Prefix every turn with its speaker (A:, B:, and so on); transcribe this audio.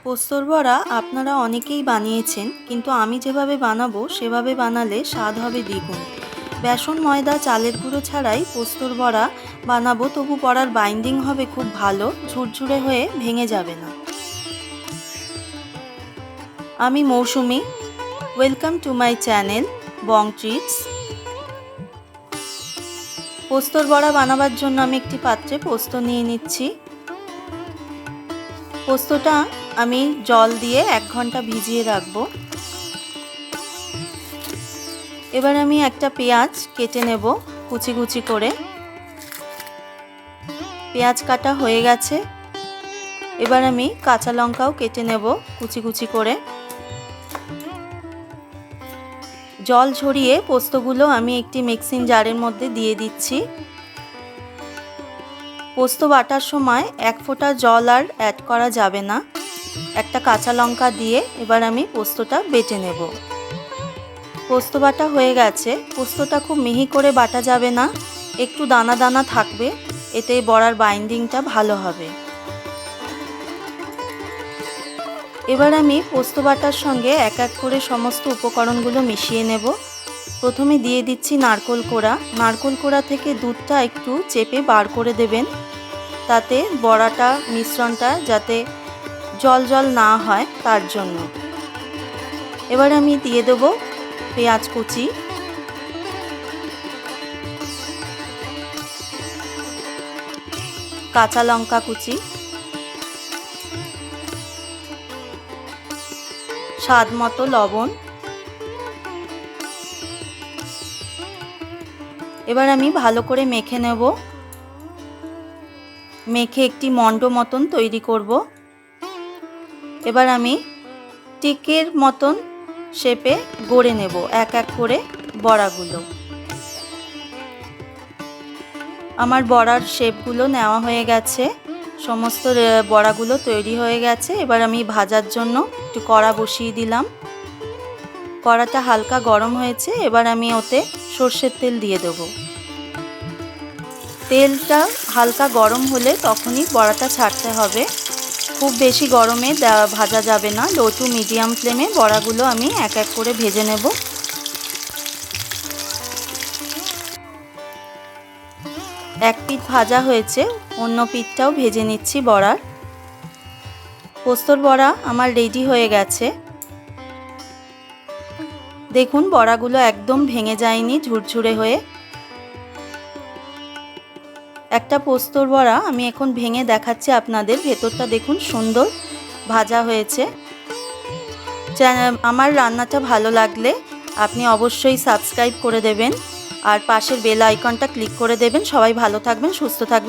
A: পোস্তর বড়া আপনারা অনেকেই বানিয়েছেন, কিন্তু আমি যেভাবে বানাবো সেভাবে বানালে স্বাদ হবে দ্বিগুণ। বেসন, ময়দা, চালের গুঁড়ো ছাড়াই পোস্তর বড়া বানাবো, তবু বড়ার বাইন্ডিং হবে খুব ভালো, ঝুরঝুরে হয়ে ভেঙে যাবে না। আমি Mousumi, welcome to my channel Bong treats. পোস্তর বড়া বানাবার জন্য আমি একটি পাত্রে পোস্ত নিয়ে নিচ্ছি। পোস্তটা আমি জল দিয়ে 1 ঘন্টা ভিজিয়ে রাখবো। এবার আমি একটা পেঁয়াজ কেটে নেব কুচি কুচি করে। পেঁয়াজ কাটা হয়ে গেছে। এবার আমি কাঁচা লঙ্কাও কেটে নেব কুচি কুচি করে। জল ঝরিয়ে পোস্তগুলো আমি একটি মিক্সিং জারের মধ্যে দিয়ে দিচ্ছি। পোস্ত বাটার সময় 1 ফোঁটা জল আর অ্যাড করা যাবে না। একটা কাঁচা লঙ্কা দিয়ে এবার আমি পোস্তটা বেটে নেব। পোস্ত বাটা হয়ে গেছে। পোস্তটা খুব মিহি করে বাটা যাবে না, একটু দানা দানা থাকবে, এতে বড়ার বাইন্ডিংটা ভালো হবে। এবার আমি পোস্ত বাটার সঙ্গে এক এক করে সমস্ত উপকরণগুলো মিশিয়ে নেব। প্রথমে দিয়ে দিচ্ছি নারকেল কোড়া। নারকেল কোড়া থেকে দুধটা একটু চেপে বার করে দেবেন, তাতে বড়াটা মিশ্রণটা যাতে জল জল না হয় তার জন্য। এবার আমি দিয়ে দেব পেঁয়াজ কুচি, কাঁচা লঙ্কা কুচি, স্বাদ মতো লবণ। এবার আমি ভালো করে মেখে নেব। মেখে একটি মণ্ড মতন তৈরি করব। এবার আমি টিকের মতন শেপে গড়ে নেব এক এক করে বড়াগুলো। আমার বড়ার শেপগুলো নেওয়া হয়ে গেছে, সমস্ত বড়াগুলো তৈরি হয়ে গেছে। এবার আমি ভাজার জন্য একটু কড়া বসিয়ে দিলাম। কড়াটা হালকা গরম হয়েছে। এবার আমি ওতে সর্ষের তেল দিয়ে দেব। তেলটা হালকা গরম হলে তখনই বড়াটা ছাড়তে হবে। খুব বেশি গরমে ভাজা যাবে না। লো টু মিডিয়াম ফ্লেমে বড়াগুলো আমি এক এক করে ভেজে নেব। এক পিঠ ভাজা হয়েছে, অন্য পিঠটাও ভেজে নিচ্ছি বড়ার। পোস্তর বড়া আমার রেডি হয়ে গেছে। দেখুন বড়াগুলো একদম ভেঙে যায়নি, ঝুরঝুরে হয়ে। একটা পোস্তর বড়া আমি এখন ভেঙে দেখাচ্ছি আপনাদের। ভেতরটা দেখুন সুন্দর ভাজা হয়েছে। আমার রান্নাটা ভালো লাগলে আপনি অবশ্যই সাবস্ক্রাইব করে দেবেন আর পাশের বেল আইকনটা ক্লিক করে দেবেন। সবাই ভালো থাকবেন, সুস্থ থাকবেন।